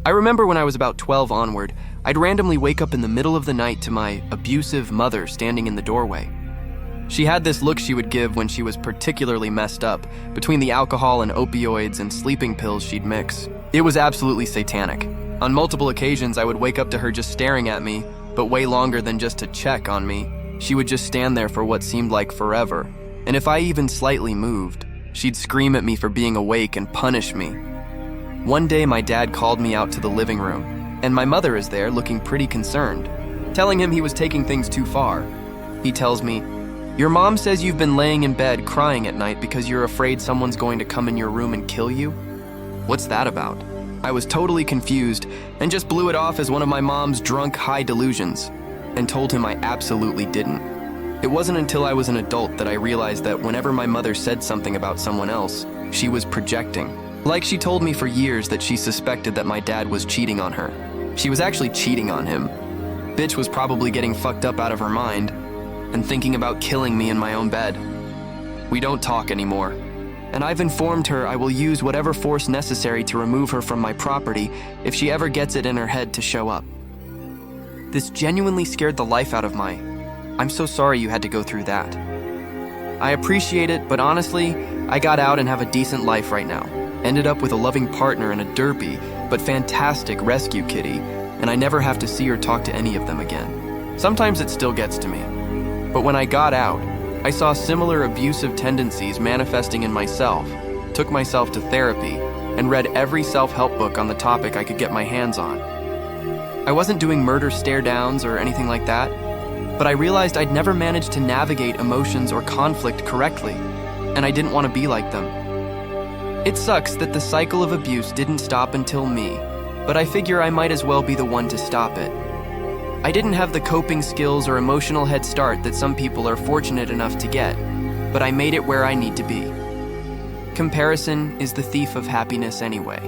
I remember when I was about 12 onward, I'd randomly wake up in the middle of the night to my abusive mother standing in the doorway. She had this look she would give when she was particularly messed up, between the alcohol and opioids and sleeping pills she'd mix. It was absolutely satanic. On multiple occasions, I would wake up to her just staring at me, but way longer than just to check on me. She would just stand there for what seemed like forever, and if I even slightly moved, she'd scream at me for being awake and punish me. One day, my dad called me out to the living room, and my mother is there looking pretty concerned, telling him he was taking things too far. He tells me, "Your mom says you've been laying in bed crying at night because you're afraid someone's going to come in your room and kill you? What's that about?" I was totally confused and just blew it off as one of my mom's drunk high delusions and told him I absolutely didn't. It wasn't until I was an adult that I realized that whenever my mother said something about someone else, she was projecting. Like she told me for years that she suspected that my dad was cheating on her. She was actually cheating on him. Bitch was probably getting fucked up out of her mind and thinking about killing me in my own bed. We don't talk anymore, and I've informed her I will use whatever force necessary to remove her from my property if she ever gets it in her head to show up. This genuinely scared the life out of my... I'm so sorry you had to go through that. I appreciate it, but honestly, I got out and have a decent life right now. Ended up with a loving partner and a derpy, but fantastic rescue kitty, and I never have to see or talk to any of them again. Sometimes it still gets to me. But when I got out, I saw similar abusive tendencies manifesting in myself, took myself to therapy, and read every self-help book on the topic I could get my hands on. I wasn't doing murder stare-downs or anything like that, but I realized I'd never managed to navigate emotions or conflict correctly, and I didn't want to be like them. It sucks that the cycle of abuse didn't stop until me, but I figure I might as well be the one to stop it. I didn't have the coping skills or emotional head start that some people are fortunate enough to get, but I made it where I need to be. Comparison is the thief of happiness anyway.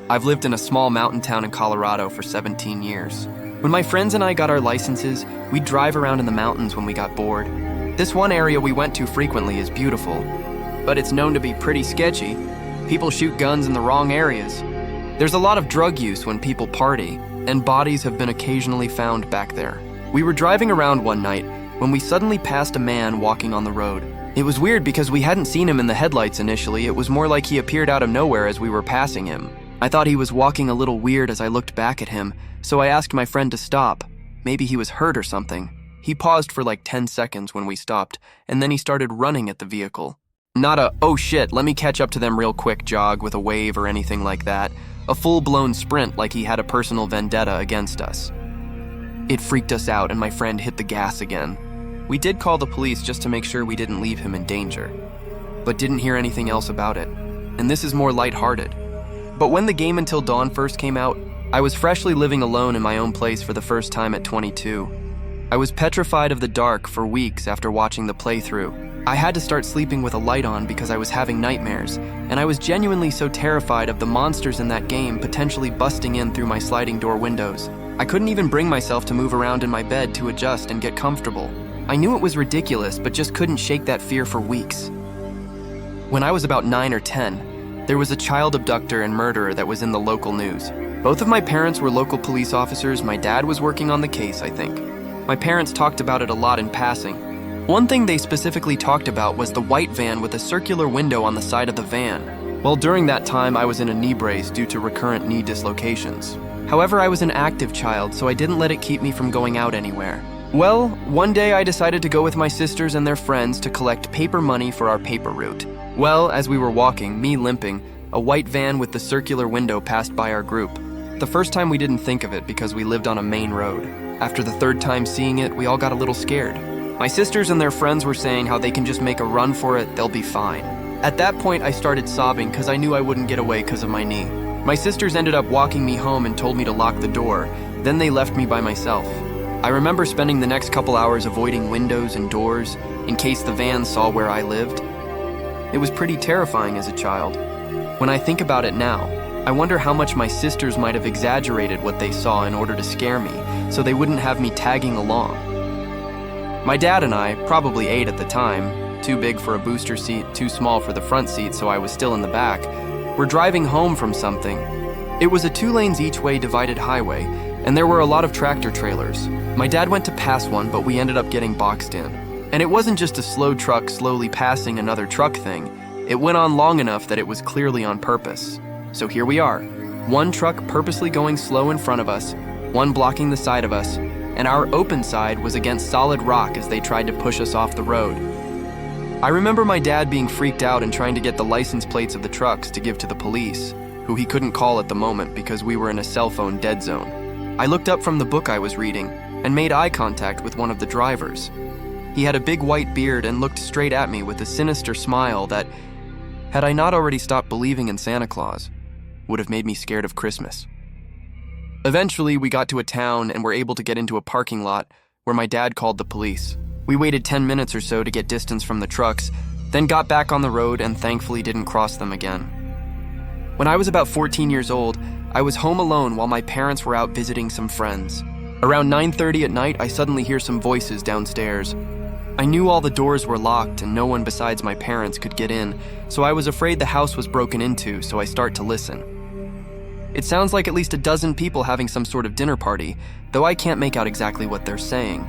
I've lived in a small mountain town in Colorado for 17 years. When my friends and I got our licenses, we'd drive around in the mountains when we got bored. This one area we went to frequently is beautiful, but it's known to be pretty sketchy. People shoot guns in the wrong areas. There's a lot of drug use when people party, and bodies have been occasionally found back there. We were driving around one night when we suddenly passed a man walking on the road. It was weird because we hadn't seen him in the headlights initially. It was more like he appeared out of nowhere as we were passing him. I thought he was walking a little weird as I looked back at him, so I asked my friend to stop. Maybe he was hurt or something. He paused for like 10 seconds when we stopped, and then he started running at the vehicle. Not a, "oh shit, let me catch up to them real quick" jog with a wave or anything like that. A full-blown sprint like he had a personal vendetta against us. It freaked us out and my friend hit the gas again. We did call the police just to make sure we didn't leave him in danger, but didn't hear anything else about it. And this is more lighthearted. But when the Game Until Dawn first came out, I was freshly living alone in my own place for the first time at 22. I was petrified of the dark for weeks after watching the playthrough. I had to start sleeping with a light on because I was having nightmares, and I was genuinely so terrified of the monsters in that game potentially busting in through my sliding door windows. I couldn't even bring myself to move around in my bed to adjust and get comfortable. I knew it was ridiculous, but just couldn't shake that fear for weeks. When I was about 9 or 10, there was a child abductor and murderer that was in the local news. Both of my parents were local police officers. My dad was working on the case, I think. My parents talked about it a lot in passing. One thing they specifically talked about was the white van with a circular window on the side of the van. Well, during that time, I was in a knee brace due to recurrent knee dislocations. However, I was an active child, so I didn't let it keep me from going out anywhere. Well, one day I decided to go with my sisters and their friends to collect paper money for our paper route. Well, as we were walking, me limping, a white van with the circular window passed by our group. The first time we didn't think of it because we lived on a main road. After the third time seeing it, we all got a little scared. My sisters and their friends were saying how they can just make a run for it, they'll be fine. At that point, I started sobbing because I knew I wouldn't get away because of my knee. My sisters ended up walking me home and told me to lock the door. Then they left me by myself. I remember spending the next couple hours avoiding windows and doors in case the van saw where I lived. It was pretty terrifying as a child. When I think about it now, I wonder how much my sisters might have exaggerated what they saw in order to scare me, so they wouldn't have me tagging along. My dad and I, probably 8 at the time, too big for a booster seat, too small for the front seat, so I was still in the back, were driving home from something, It was a 2 lanes each way divided highway, and there were a lot of tractor trailers. My dad went to pass one, but we ended up getting boxed in. And it wasn't just a slow truck slowly passing another truck thing. It went on long enough that it was clearly on purpose. So here we are, one truck purposely going slow in front of us, one blocking the side of us, and our open side was against solid rock as they tried to push us off the road. I remember my dad being freaked out and trying to get the license plates of the trucks to give to the police, who he couldn't call at the moment because we were in a cell phone dead zone. I looked up from the book I was reading and made eye contact with one of the drivers. He had a big white beard and looked straight at me with a sinister smile that, had I not already stopped believing in Santa Claus, would have made me scared of Christmas. Eventually, we got to a town and were able to get into a parking lot where my dad called the police. We waited 10 minutes or so to get distance from the trucks, then got back on the road and thankfully didn't cross them again. When I was about 14 years old, I was home alone while my parents were out visiting some friends. Around 9:30 at night, I suddenly hear some voices downstairs. I knew all the doors were locked and no one besides my parents could get in, so I was afraid the house was broken into, so I start to listen. It sounds like at least a dozen people having some sort of dinner party, though I can't make out exactly what they're saying.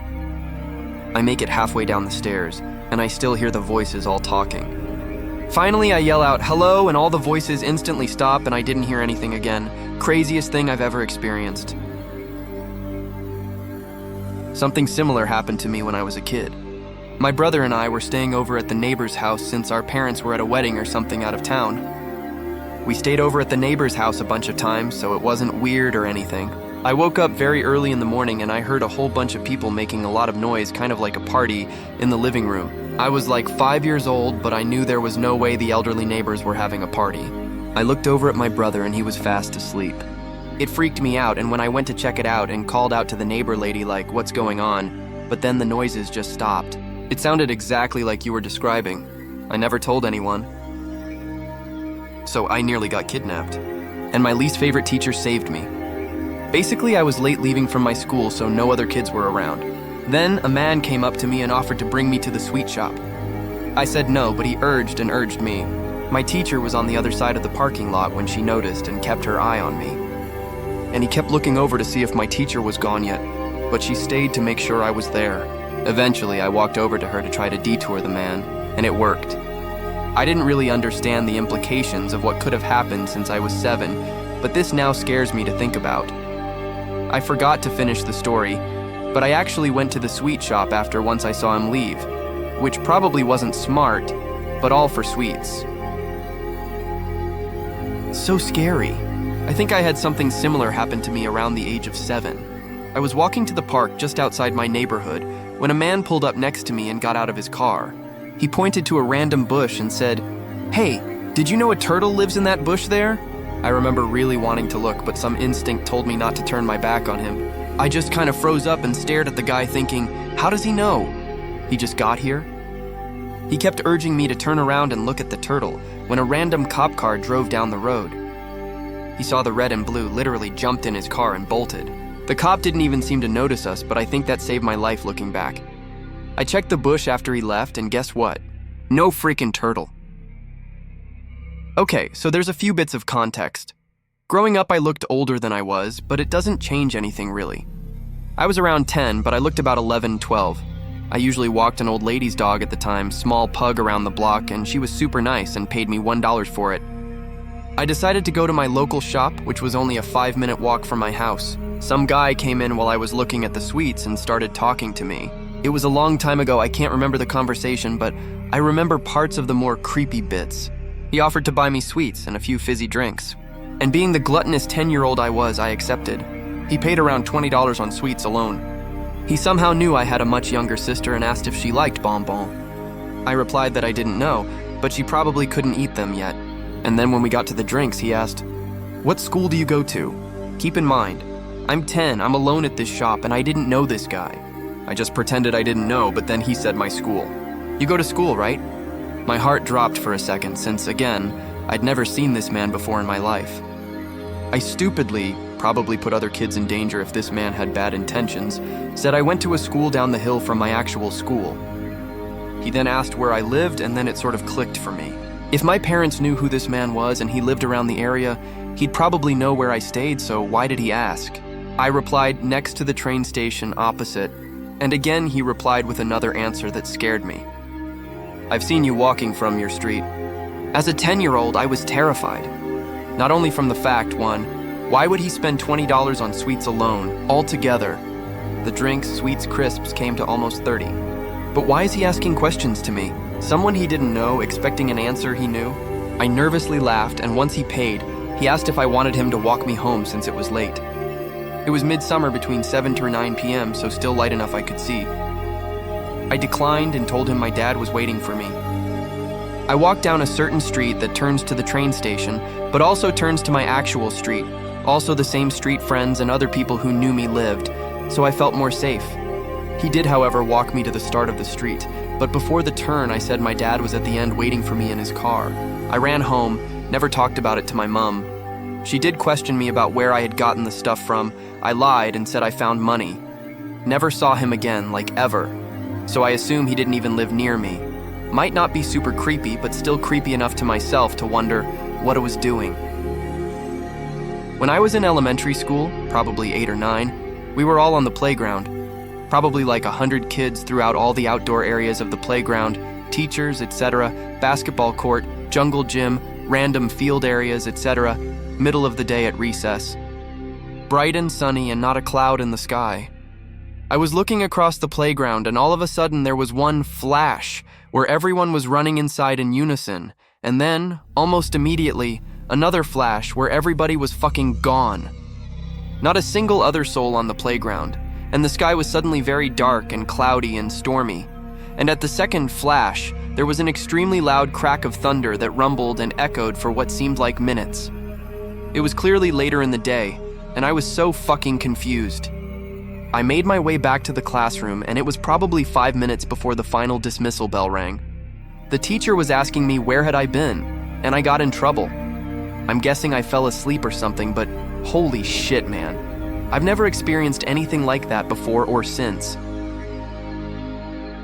I make it halfway down the stairs, and I still hear the voices all talking. Finally, I yell out, "Hello," and all the voices instantly stop and I didn't hear anything again. Craziest thing I've ever experienced. Something similar happened to me when I was a kid. My brother and I were staying over at the neighbor's house since our parents were at a wedding or something out of town. We stayed over at the neighbor's house a bunch of times, so it wasn't weird or anything. I woke up very early in the morning and I heard a whole bunch of people making a lot of noise, kind of like a party, in the living room. I was like 5 years old, but I knew there was no way the elderly neighbors were having a party. I looked over at my brother and he was fast asleep. It freaked me out, and when I went to check it out and called out to the neighbor lady like, "What's going on?" But then the noises just stopped. It sounded exactly like you were describing. I never told anyone. So I nearly got kidnapped. And my least favorite teacher saved me. Basically, I was late leaving from my school, so no other kids were around. Then a man came up to me and offered to bring me to the sweet shop. I said no, but he urged and urged me. My teacher was on the other side of the parking lot when she noticed and kept her eye on me. And he kept looking over to see if my teacher was gone yet, but she stayed to make sure I was there. Eventually, I walked over to her to try to detour the man, and it worked. I didn't really understand the implications of what could have happened since I was 7, but this now scares me to think about. I forgot to finish the story, but I actually went to the sweet shop after once I saw him leave, which probably wasn't smart, but all for sweets. So scary. I think I had something similar happen to me around the age of 7. I was walking to the park just outside my neighborhood when a man pulled up next to me and got out of his car. He pointed to a random bush and said, "Hey, did you know a turtle lives in that bush there?" I remember really wanting to look, but some instinct told me not to turn my back on him. I just kind of froze up and stared at the guy thinking, how does he know? He just got here? He kept urging me to turn around and look at the turtle when a random cop car drove down the road. He saw the red and blue, literally jumped in his car and bolted. The cop didn't even seem to notice us, but I think that saved my life looking back. I checked the bush after he left, and guess what? No freaking turtle. Okay, so there's a few bits of context. Growing up, I looked older than I was, but it doesn't change anything really. I was around 10, but I looked about 11, 12. I usually walked an old lady's dog at the time, small pug around the block, and she was super nice and paid me $1 for it. I decided to go to my local shop, which was only a 5-minute walk from my house. Some guy came in while I was looking at the sweets and started talking to me. It was a long time ago, I can't remember the conversation, but I remember parts of the more creepy bits. He offered to buy me sweets and a few fizzy drinks. And being the gluttonous 10-year-old I was, I accepted. He paid around $20 on sweets alone. He somehow knew I had a much younger sister and asked if she liked bonbons. I replied that I didn't know, but she probably couldn't eat them yet. And then when we got to the drinks, he asked, "What school do you go to?" Keep in mind, I'm 10, I'm alone at this shop, and I didn't know this guy. I just pretended I didn't know, but then he said my school. "You go to school, right?" My heart dropped for a second since, again, I'd never seen this man before in my life. I stupidly, probably put other kids in danger if this man had bad intentions, said I went to a school down the hill from my actual school. He then asked where I lived, and then it sort of clicked for me. If my parents knew who this man was and he lived around the area, He'd probably know where I stayed, so why did he ask? I replied, next to the train station opposite, and again he replied with another answer that scared me. I've seen you walking from your street. As a 10-year-old, I was terrified. Not only from the fact, one, why would he spend $20 on sweets alone, altogether? The drinks, sweets, crisps came to almost 30. But why is he asking questions to me? Someone he didn't know, expecting an answer he knew? I nervously laughed, and once he paid, he asked if I wanted him to walk me home since it was late. It was midsummer between 7 to 9 p.m., so still light enough I could see. I declined and told him my dad was waiting for me. I walked down a certain street that turns to the train station, but also turns to my actual street, also the same street friends and other people who knew me lived, so I felt more safe. He did, however, walk me to the start of the street, but before the turn I said my dad was at the end waiting for me in his car. I ran home, never talked about it to my mom. She did question me about where I had gotten the stuff from. I lied and said I found money. Never saw him again, like ever. So I assume he didn't even live near me. Might not be super creepy, but still creepy enough to myself to wonder what I was doing. When I was in elementary school, probably 8 or 9, we were all on the playground. Probably like 100 kids throughout all the outdoor areas of the playground, teachers, etc., basketball court, jungle gym, random field areas, etc., middle of the day at recess. Bright and sunny and not a cloud in the sky. I was looking across the playground and all of a sudden there was one flash where everyone was running inside in unison, and then, almost immediately, another flash where everybody was fucking gone. Not a single other soul on the playground, and the sky was suddenly very dark and cloudy and stormy. And at the second flash, there was an extremely loud crack of thunder that rumbled and echoed for what seemed like minutes. It was clearly later in the day, and I was so fucking confused. I made my way back to the classroom, and it was probably 5 minutes before the final dismissal bell rang. The teacher was asking me where had I been, and I got in trouble. I'm guessing I fell asleep or something, but holy shit, man. I've never experienced anything like that before or since.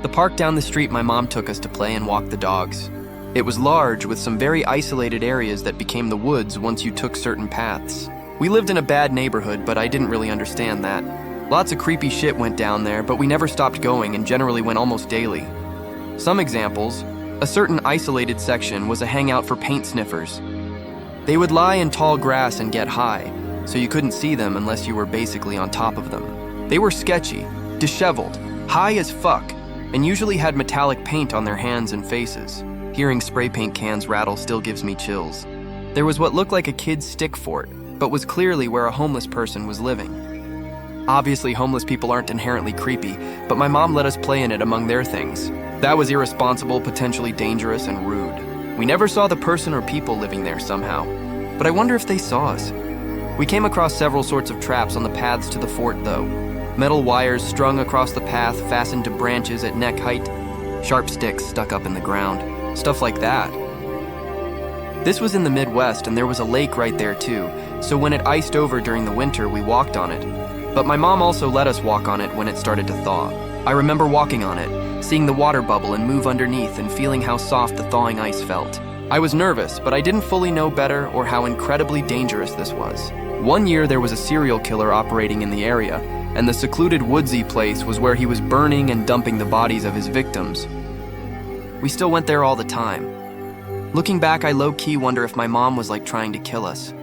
The park down the street my mom took us to play and walk the dogs. It was large, with some very isolated areas that became the woods once you took certain paths. We lived in a bad neighborhood, but I didn't really understand that. Lots of creepy shit went down there, but we never stopped going and generally went almost daily. Some examples: a certain isolated section was a hangout for paint sniffers. They would lie in tall grass and get high, so you couldn't see them unless you were basically on top of them. They were sketchy, disheveled, high as fuck, and usually had metallic paint on their hands and faces. Hearing spray paint cans rattle still gives me chills. There was what looked like a kid's stick fort, but was clearly where a homeless person was living. Obviously, homeless people aren't inherently creepy, but my mom let us play in it among their things. That was irresponsible, potentially dangerous, and rude. We never saw the person or people living there somehow, but I wonder if they saw us. We came across several sorts of traps on the paths to the fort, though. Metal wires strung across the path fastened to branches at neck height, sharp sticks stuck up in the ground, stuff like that. This was in the Midwest, and there was a lake right there too, so when it iced over during the winter, we walked on it. But my mom also let us walk on it when it started to thaw. I remember walking on it, seeing the water bubble and move underneath and feeling how soft the thawing ice felt. I was nervous, but I didn't fully know better or how incredibly dangerous this was. One year there was a serial killer operating in the area, and the secluded woodsy place was where he was burning and dumping the bodies of his victims. We still went there all the time. Looking back, I low-key wonder if my mom was like trying to kill us.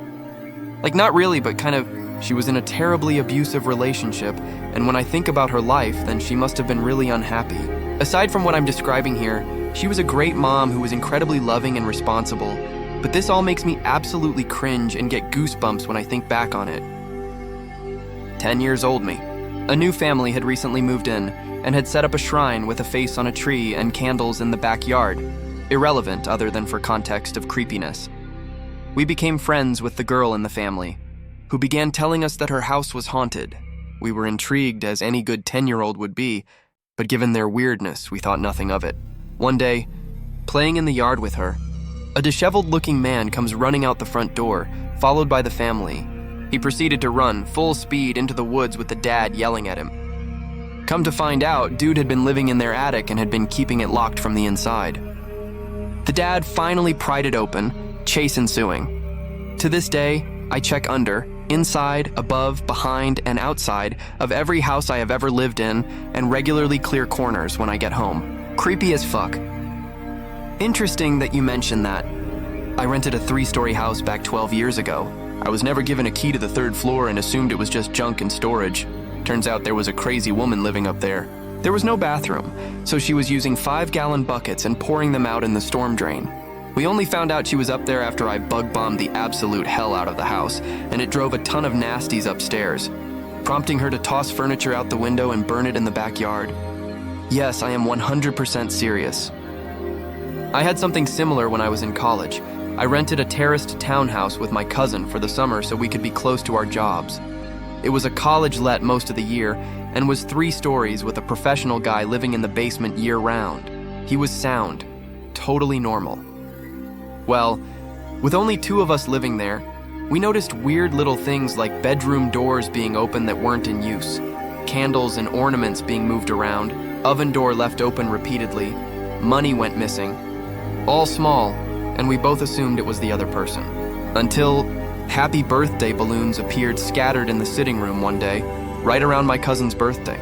Like, not really, but kind of. She was in a terribly abusive relationship, and when I think about her life, then she must have been really unhappy. Aside from what I'm describing here, she was a great mom who was incredibly loving and responsible, but this all makes me absolutely cringe and get goosebumps when I think back on it. 10 years old me. A new family had recently moved in and had set up a shrine with a face on a tree and candles in the backyard. Irrelevant other than for context of creepiness. We became friends with the girl in the family, who began telling us that her house was haunted. We were intrigued, as any good 10-year-old would be, but given their weirdness, we thought nothing of it. One day, playing in the yard with her, a disheveled-looking man comes running out the front door, followed by the family. He proceeded to run, full speed, into the woods with the dad yelling at him. Come to find out, dude had been living in their attic and had been keeping it locked from the inside. The dad finally pried it open, chase ensuing. To this day, I check under, inside, above, behind, and outside of every house I have ever lived in, and regularly clear corners when I get home. Creepy as fuck. Interesting that you mentioned that. I rented a 3-story house back 12 years ago. I was never given a key to the 3rd floor and assumed it was just junk and storage. Turns out there was a crazy woman living up there. There was no bathroom, so she was using 5-gallon buckets and pouring them out in the storm drain. We only found out she was up there after I bug-bombed the absolute hell out of the house, and it drove a ton of nasties upstairs, prompting her to toss furniture out the window and burn it in the backyard. Yes, I am 100% serious. I had something similar when I was in college. I rented a terraced townhouse with my cousin for the summer so we could be close to our jobs. It was a college let most of the year and was 3 stories with a professional guy living in the basement year-round. He was sound, totally normal. Well, with only 2 of us living there, we noticed weird little things like bedroom doors being open that weren't in use, candles and ornaments being moved around, oven door left open repeatedly, money went missing. All small, and we both assumed it was the other person. Until happy birthday balloons appeared scattered in the sitting room one day, right around my cousin's birthday.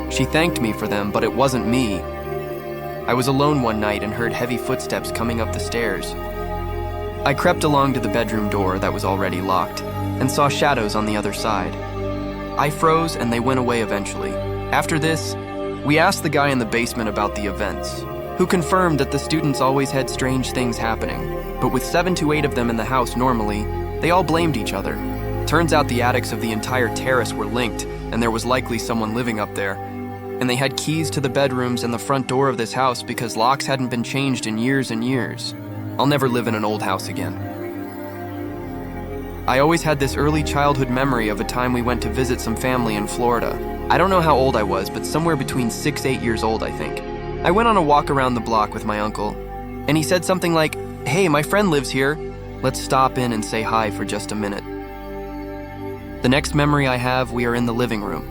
She thanked me for them, but it wasn't me. I was alone one night and heard heavy footsteps coming up the stairs. I crept along to the bedroom door that was already locked and saw shadows on the other side. I froze and they went away eventually. After this, we asked the guy in the basement about the events, who confirmed that the students always had strange things happening, but with 7 to 8 of them in the house normally, they all blamed each other. Turns out the attics of the entire terrace were linked, and there was likely someone living up there. And they had keys to the bedrooms and the front door of this house because locks hadn't been changed in years and years. I'll never live in an old house again. I always had this early childhood memory of a time we went to visit some family in Florida. I don't know how old I was, but somewhere between 6 to 8 years old, I think. I went on a walk around the block with my uncle, and he said something like, "Hey, my friend lives here. Let's stop in and say hi for just a minute." The next memory I have, we are in the living room.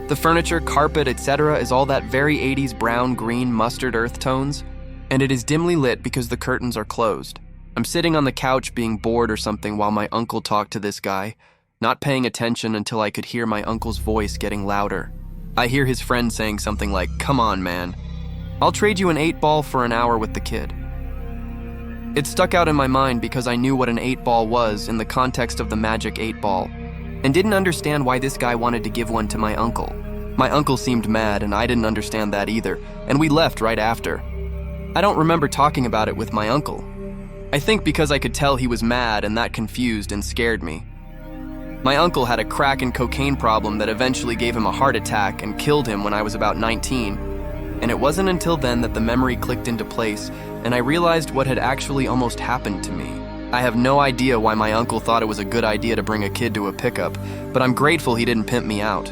The furniture, carpet, etc. is all that very 80s brown, green, mustard earth tones, and it is dimly lit because the curtains are closed. I'm sitting on the couch being bored or something while my uncle talked to this guy, not paying attention until I could hear my uncle's voice getting louder. I hear his friend saying something like, "Come on, man. I'll trade you an 8-ball for an hour with the kid." It stuck out in my mind because I knew what an 8-ball was in the context of the magic 8-ball, and didn't understand why this guy wanted to give one to my uncle. My uncle seemed mad, and I didn't understand that either, and we left right after. I don't remember talking about it with my uncle. I think because I could tell he was mad, and that confused and scared me. My uncle had a crack and cocaine problem that eventually gave him a heart attack and killed him when I was about 19. And it wasn't until then that the memory clicked into place and I realized what had actually almost happened to me. I have no idea why my uncle thought it was a good idea to bring a kid to a pickup, but I'm grateful he didn't pimp me out.